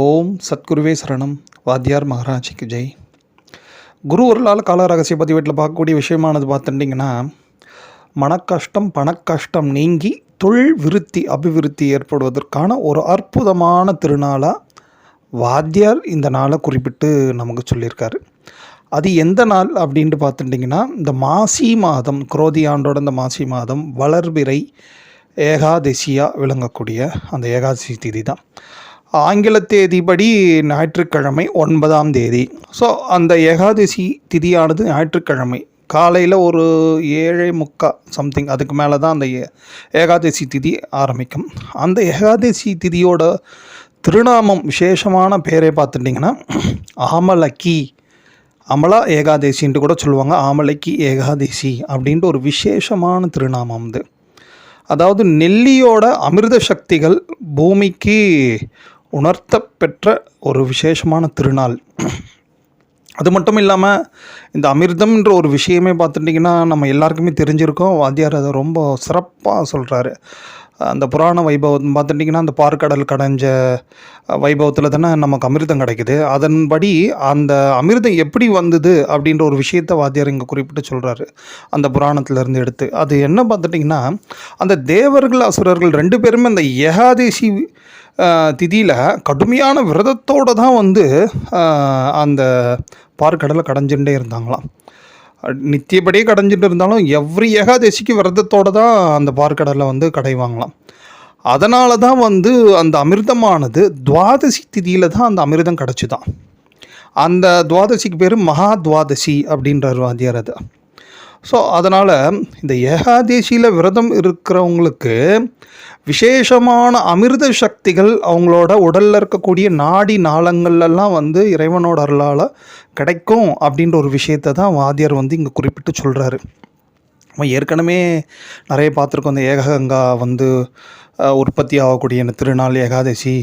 ஓம் சத்குருவே சரணம். வாத்தியார் மகாராஜிக்கு ஜெய். குரு ஒரு நாள் கால ரகசிய பதிவேட்டில் பார்க்கக்கூடிய விஷயமானது பார்த்துட்டிங்கன்னா, மனக்கஷ்டம் பணக்கஷ்டம் நீங்கி தொழில் விருத்தி அபிவிருத்தி ஏற்படுவதற்கான ஒரு அற்புதமான திருநாளாக வாத்தியார் இந்த நாளை குறிப்பிட்டு நமக்கு சொல்லியிருக்காரு. அது எந்த நாள் அப்படின்ட்டு பார்த்துட்டிங்கன்னா, இந்த மாசி மாதம், குரோதி ஆண்டோட இந்த மாசி மாதம் வளர்பிறை ஏகாதசியாக விளங்கக்கூடிய அந்த ஏகாதசி திதி தான். ஆங்கில தேதிப்படி ஞாயிற்றுக்கிழமை 9ஆம் தேதி. ஸோ அந்த ஏகாதசி திதியானது ஞாயிற்றுக்கிழமை காலையில் ஒரு 7:45 சம்திங் அதுக்கு மேலே தான் அந்த ஏகாதசி திதி ஆரம்பிக்கும். அந்த ஏகாதசி திதியோட திருநாமம் விசேஷமான பேரை பார்த்துட்டிங்கன்னா ஆமலக்கி, அமலா ஏகாதசின்ட்டு கூட சொல்லுவாங்க. ஆமலக்கி ஏகாதசி அப்படின்ட்டு ஒரு விசேஷமான திருநாமம் இது. அதாவது நெல்லியோட அமிர்த சக்திகள் பூமிக்கு உணர்த்த பெற்ற ஒரு விசேஷமான திருநாள். அது மட்டும் இல்லாமல் இந்த அமிர்தம்ன்ற ஒரு விஷயமே பார்த்துட்டிங்கன்னா நம்ம எல்லாருக்குமே தெரிஞ்சிருக்கோம். வாத்தியார் அதை ரொம்ப சிறப்பாக சொல்கிறாரு. அந்த புராண வைபவம் பார்த்துட்டிங்கன்னா அந்த பார்க்கடல் கடைஞ்ச வைபவத்தில் தானே நமக்கு அமிர்தம் கிடைக்குது. அதன்படி அந்த அமிர்தம் எப்படி வந்தது அப்படின்ற ஒரு விஷயத்தை வாத்தியார் இங்கே குறிப்பிட்டு சொல்கிறாரு, அந்த புராணத்திலேருந்து எடுத்து. அது என்ன பார்த்துட்டிங்கன்னா, அந்த தேவர்கள் அசுரர்கள் 2 பேருமே அந்த ஏகாதசி திதியில் கடுமையான விரதத்தோடு தான் அந்த பார்க்கடலை கடைஞ்சுட்டே இருந்தாங்களாம். நித்தியப்படியே கடைஞ்சிட்டு இருந்தாலும் எவ்ரி ஏகாதசிக்கு விரதத்தோடு தான் அந்த பார்க்கடலை கடைவாங்களாம். அதனால தான் அந்த அமிர்தமானது துவாதசி திதியில் தான் அந்த அமிர்தம் கிடச்சிதான். அந்த துவாதசிக்கு பேர் மகா துவாதசி அப்படின்றார் வாத்தியார் அது. ஸோ அதனால் இந்த ஏகாதசியில் விரதம் இருக்கிறவங்களுக்கு விசேஷமான அமிர்த சக்திகள் அவங்களோட உடலில் இருக்கக்கூடிய நாடி நாளங்கள்லாம் இறைவனோட அருளால் கிடைக்கும் அப்படின்ற ஒரு விஷயத்தை தான் வாத்தியார் இங்கே குறிப்பிட்டு சொல்கிறாரு. நம்ம ஏற்கனவே நிறைய பார்த்துருக்கோம். இந்த ஏககங்கா உற்பத்தி ஆகக்கூடிய இந்த திருநாள் ஏகாதசி.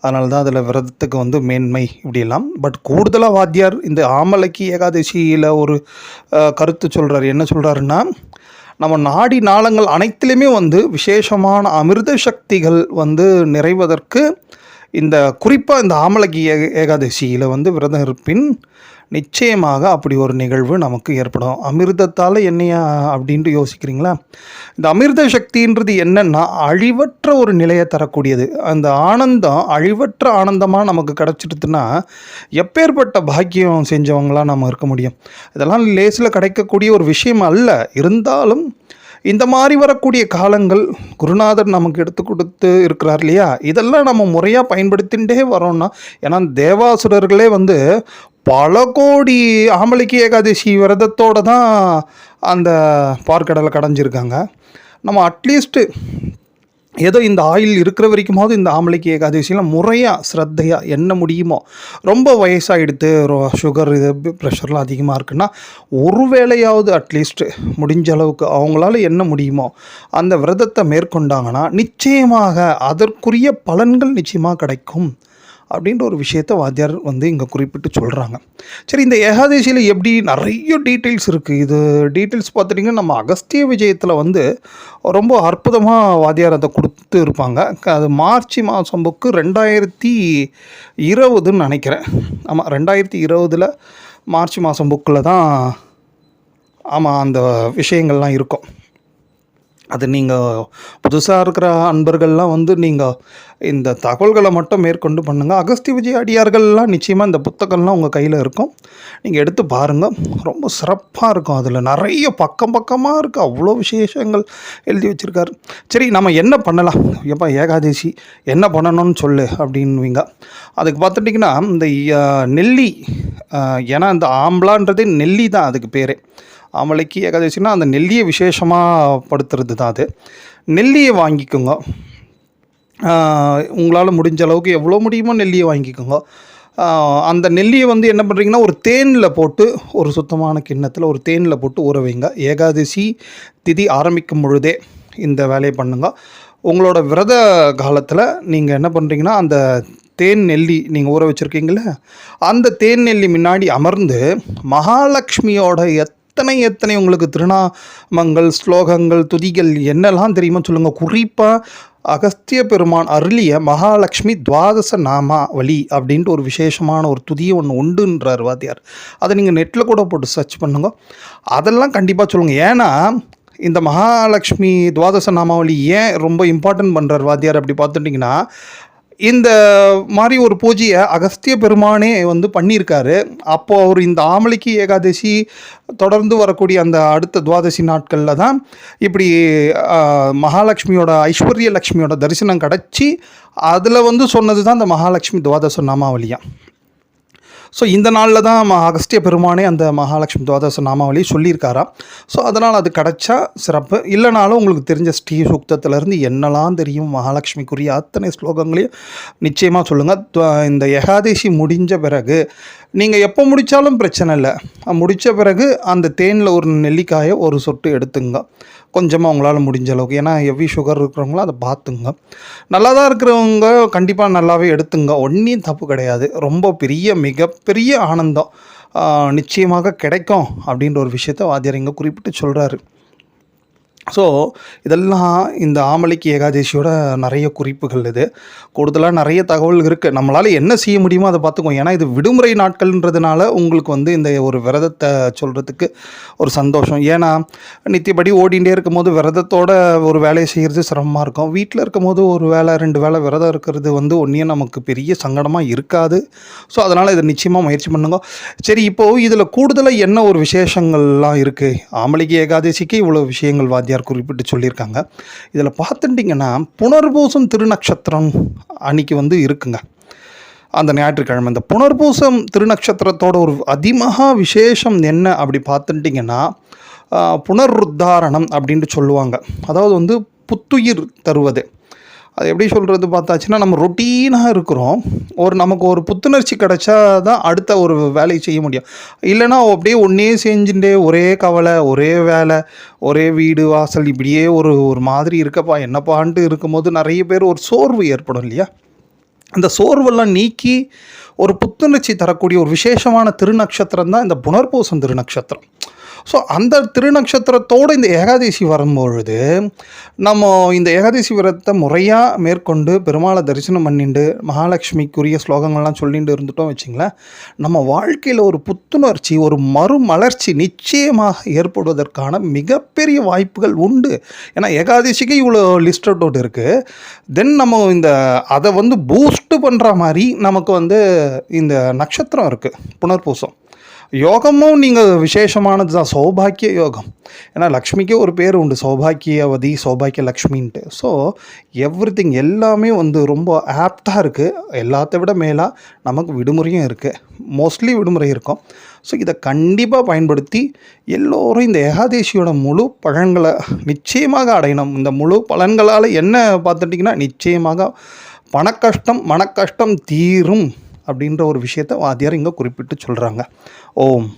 அதனால தான் அதில் விரதத்துக்கு மேன்மை இப்படியெல்லாம். பட் கூடுதலாக வாத்தியார் இந்த ஆமலக்கி ஏகாதசியில் ஒரு கருத்து சொல்கிறார். என்ன சொல்கிறாருன்னா, நம்ம நாடி நாளங்கள் அனைத்துலேயுமே விசேஷமான அமிர்த சக்திகள் நிறைவதற்கு இந்த குறிப்பாக இந்த ஆமலக்கி ஏகாதசியில் விரதம் இருப்பின் நிச்சயமாக அப்படி ஒரு நிகழ்வு நமக்கு ஏற்படும். அமிர்தத்தால் என்னையா அப்படின்ட்டு யோசிக்கிறீங்களா? இந்த அமிர்த சக்தின்றது என்னென்னா அழிவற்ற ஒரு நிலையை தரக்கூடியது. அந்த ஆனந்தம் அழிவற்ற ஆனந்தமாக நமக்கு கிடச்சிடுதுன்னா எப்பேற்பட்ட பாக்கியம் செஞ்சவங்களாம் நம்ம இருக்க முடியும். இதெல்லாம் லேசில் கிடைக்கக்கூடிய ஒரு விஷயம் அல்ல. இருந்தாலும் இந்த மாதிரி வரக்கூடிய காலங்கள் குருநாதர் நமக்கு எடுத்து கொடுத்து இருக்கிறார் இல்லையா, இதெல்லாம் நம்ம முறையாக பயன்படுத்திகிட்டே வரோம்னா. ஏன்னா தேவாசுரர்களே பல கோடி ஆமலக்கி ஏகாதசி விரதத்தோடு தான் அந்த பார்க்கடலை கடைஞ்சிருக்காங்க. நம்ம அட்லீஸ்ட்டு ஏதோ இந்த ஆயில் இருக்கிற வரைக்குமாவது இந்த ஆமலக்கி ஏகாதசியில் முறையாக ஸ்ரத்தையாக என்ன முடியுமோ. ரொம்ப வயசாகிடுது, சுகர் இது ப்ரெஷர்லாம் அதிகமாக இருக்குன்னா ஒரு வேளையாவது அட்லீஸ்ட்டு முடிஞ்ச அளவுக்கு அவங்களால என்ன முடியுமோ அந்த விரதத்தை மேற்கொண்டாங்கன்னா நிச்சயமாக அதற்குரிய பலன்கள் நிச்சயமாக கிடைக்கும் அப்படின்ற ஒரு விஷயத்தை வாத்தியார் இங்கே குறிப்பிட்டு சொல்கிறாங்க. சரி, இந்த ஏகாதசியில் எப்படி நிறைய டீட்டெயில்ஸ் இருக்குது. இது டீட்டெயில்ஸ் பார்த்துட்டிங்கன்னா நம்ம அகஸ்திய விஜயத்தில் ரொம்ப அற்புதமாக வாத்தியார் அதை கொடுத்து இருப்பாங்க. அது மார்ச் மாதம் புக்கு 2020ன்னு நினைக்கிறேன். ஆமாம், 2020 மார்ச் மாதம் புக்கில் தான் அந்த விஷயங்கள்லாம் இருக்கும். அது நீங்கள் புதுசாக இருக்கிற அன்பர்கள்லாம் நீங்கள் இந்த தகவல்களை மட்டும் மேற்கொண்டு பண்ணுங்கள். அகஸ்திய விஜய அடியார்கள்லாம் நிச்சயமாக இந்த புத்தகம்லாம் உங்கள் கையில் இருக்கும். நீங்கள் எடுத்து பாருங்கள், ரொம்ப சிறப்பாக இருக்கும். அதில் நிறைய பக்கமாக இருக்குது, அவ்வளோ விசேஷங்கள் எழுதி வச்சுருக்காரு. சரி, நம்ம என்ன பண்ணலாம்? எப்போ ஏகாதசி என்ன பண்ணணும்னு சொல்லு அப்படின்வீங்க. அதுக்கு பார்த்துட்டிங்கன்னா இந்த நெல்லி, ஏன்னா இந்த ஆம்பலான்றதே நெல்லி தான் அதுக்கு பேரே. ஆமலக்கி ஏகாதசினா அந்த நெல்லியை விசேஷமாக படுத்துறது தான் அது. நெல்லியை வாங்கிக்கோங்க. உங்களால் முடிஞ்ச அளவுக்கு எவ்வளோ முடியுமோ நெல்லியை வாங்கிக்கோங்க. அந்த நெல்லியை என்ன பண்ணுறீங்கன்னா ஒரு தேனில் போட்டு, ஒரு சுத்தமான கிண்ணத்தில் ஒரு தேனில் போட்டு ஊற வைங்க. ஏகாதசி திதி ஆரம்பிக்கும் பொழுதே இந்த வேலையை பண்ணுங்க. உங்களோட விரத காலத்தில் நீங்கள் என்ன பண்ணுறீங்கன்னா அந்த தேன் நெல்லி நீங்கள் ஊற வச்சுருக்கீங்களே, அந்த தேன் நெல்லி முன்னாடி அமர்ந்து மகாலட்சுமியோட எத்தனை உங்களுக்கு திருநாமங்கள், ஸ்லோகங்கள், துதிகள் என்னெல்லாம் தெரியுமோ சொல்லுங்கள். குறிப்பாக அகஸ்திய பெருமான் அருளிய மகாலட்சுமி துவாதச நாமாவளி அப்படின்ட்டு ஒரு விசேஷமான ஒரு துதியை ஒன்று உண்டுன்றார் வாத்தியார். அதை நீங்கள் நெட்டில் கூட போட்டு சர்ச் பண்ணுங்க. அதெல்லாம் கண்டிப்பாக சொல்லுங்கள். ஏன்னா இந்த மகாலட்சுமி துவாதச நாமாவளி ஏன் ரொம்ப இம்பார்ட்டன்ட் பண்ணுறார் வாத்தியார் அப்படி பார்த்துட்டிங்கன்னா, இந்த மாதிரி ஒரு பூஜையை அகஸ்திய பெருமானே வந்து பண்ணியிருக்காரு. அப்போது அவர் இந்த ஆமலிக்கு ஏகாதசி தொடர்ந்து வரக்கூடிய அந்த அடுத்த துவாதசி நாட்களில் தான் இப்படி மகாலட்சுமியோட ஐஸ்வர்ய லக்ஷ்மியோட தரிசனம் கிடச்சி அதில் வந்து சொன்னது தான் இந்த மகாலட்சுமி துவாதச நாமாவளியாக. ஸோ இந்த நாளில் தான் அகஸ்திய பெருமானே அந்த மகாலட்சுமி துவாதச நாமாவளி சொல்லியிருக்காராம். ஸோ அதனால் அது கிடச்சா சிறப்பு. இல்லைனாலும் உங்களுக்கு தெரிஞ்ச ஸ்ரீ சூக்தத்திலேருந்து என்னெல்லாம் தெரியும் மகாலட்சுமிக்குரிய அத்தனை ஸ்லோகங்களையும் நிச்சயமாக சொல்லுங்கள். இந்த ஏகாதசி முடிஞ்ச பிறகு நீங்கள் எப்போ முடித்தாலும் பிரச்சனை இல்லை. முடித்த பிறகு அந்த தேனில் ஒரு நெல்லிக்காயை ஒரு சொட்டு எடுத்துங்க, கொஞ்சமாக உங்களால் முடிஞ்ச அளவுக்கு. ஏன்னா ஹெவி சுகர் இருக்கிறவங்களும் அதை பார்த்துங்க. நல்லா தான் இருக்கிறவங்க கண்டிப்பாக நல்லாவே எடுத்துங்க, ஒன்றும் தப்பு கிடையாது. ரொம்ப மிகப்பெரிய ஆனந்தம் நிச்சயமாக கிடைக்கும் அப்படின்ற ஒரு விஷயத்தை வாத்தியார் இங்கே குறிப்பிட்டு சொல்கிறாரு. ஸோ இதெல்லாம் இந்த ஆமலிக்கு ஏகாதசியோட நிறைய குறிப்புகள். இது கூடுதலாக நிறைய தகவல் இருக்குது. நம்மளால் என்ன செய்ய முடியுமோ அதை பார்த்துக்குவோம். ஏன்னா இது விடுமுறை நாட்கள்ன்றதுனால உங்களுக்கு வந்து இந்த ஒரு விரதத்தை சொல்கிறதுக்கு ஒரு சந்தோஷம். ஏன்னா நித்தியப்படி ஓடிகிட்டே இருக்கும் போது விரதத்தோட ஒரு வேலையை செய்கிறது சிரமமாக இருக்கும். வீட்டில் இருக்கும் போது ஒரு வேலை 2 வேலை விரதம் இருக்கிறது வந்து ஒன்றையும் நமக்கு பெரிய சங்கடமாக இருக்காது. ஸோ அதனால் இதை நிச்சயமாக முயற்சி பண்ணுங்க. சரி, இப்போது இதில் கூடுதலாக என்ன ஒரு விசேஷங்கள்லாம் இருக்குது? ஆமலிக்கு ஏகாதசிக்கு இவ்வளோ விஷயங்கள் வாத்தியார் குறிப்பிட்டு சொல்லியிருக்காங்க. இதில் பார்த்துட்டிங்கன்னா புனர்பூசம் திருநக்ஷத்திரம் அன்னைக்கு வந்து இருக்குங்க, அந்த ஞாயிற்றுக்கிழமை. இந்த புனர்பூசம் திருநக்ஷத்திரத்தோட ஒரு அதிமகா விசேஷம் என்ன அப்படி பார்த்துட்டிங்கன்னா, புனருத்தாரணம் அப்படின்ட்டு சொல்லுவாங்க. அதாவது வந்து புத்துயிர் தருவது. அது எப்படி சொல்கிறது பார்த்தாச்சுன்னா, நம்ம ரொட்டீனாக இருக்கிறோம், நமக்கு ஒரு புத்துணர்ச்சி கிடச்சா தான் அடுத்த ஒரு வேலையை செய்ய முடியும். இல்லைனா அப்படியே ஒன்றே செஞ்சுட்டே ஒரே கவலை, ஒரே வேலை, ஒரே வீடு வாசல் இப்படியே ஒரு மாதிரி இருக்கப்பா என்னப்பான்ட்டு இருக்கும்போது நிறைய பேர் ஒரு சோர்வு ஏற்படும் இல்லையா? அந்த சோர்வெல்லாம் நீக்கி ஒரு புத்துணர்ச்சி தரக்கூடிய ஒரு விசேஷமான திருநக்ஷத்திரம் தான் இந்த புனர்பூசம் திருநக்ஷத்திரம். ஸோ அந்த திருநக்ஷத்திரத்தோடு இந்த ஏகாதசி வரும்பொழுது நம்ம இந்த ஏகாதசி விரதத்தை முறையாக மேற்கொண்டு பெருமாளை தரிசனம் பண்ணிட்டு மகாலட்சுமிக்குரிய ஸ்லோகங்கள்லாம் சொல்லிட்டு இருந்துட்டோம் வச்சிங்களேன், நம்ம வாழ்க்கையில் ஒரு புத்துணர்ச்சி, ஒரு மறுமலர்ச்சி நிச்சயமாக ஏற்படுவதற்கான மிகப்பெரிய வாய்ப்புகள் உண்டு. ஏன்னா ஏகாதசிக்கு இவ்வளோ லிஸ்ட் அவுட் இருக்குது. தென் நம்ம அதை வந்து பூஸ்ட் பண்ணுற மாதிரி நமக்கு வந்து இந்த நட்சத்திரம் இருக்குது புனர்பூசம். யோகமும் நீங்கள் விசேஷமானது தான், சௌபாக்கிய யோகம். ஏன்னா லக்ஷ்மிக்கே ஒரு பேர் உண்டு, சௌபாக்கியவதி, சௌபாக்கிய லக்ஷ்மின்ட்டு. ஸோ எவ்ரிதிங் எல்லாமே வந்து ரொம்ப ஆப்டாக இருக்குது. எல்லாத்த விட மேலாக நமக்கு விடுமுறையும் இருக்குது, மோஸ்ட்லி விடுமுறை இருக்கும். ஸோ இதை கண்டிப்பாக பயன்படுத்தி எல்லோரும் இந்த ஏகாதசியோட முழு பலன்களை நிச்சயமாக அடையணும். இந்த முழு பலன்களால் என்ன பார்த்துட்டிங்கன்னா, நிச்சயமாக மனக்கஷ்டம் தீரும் அப்படின்ற ஒரு விஷயத்தை வாத்தியார் இங்கே குறிப்பிட்டு சொல்கிறாங்க. ஓம்.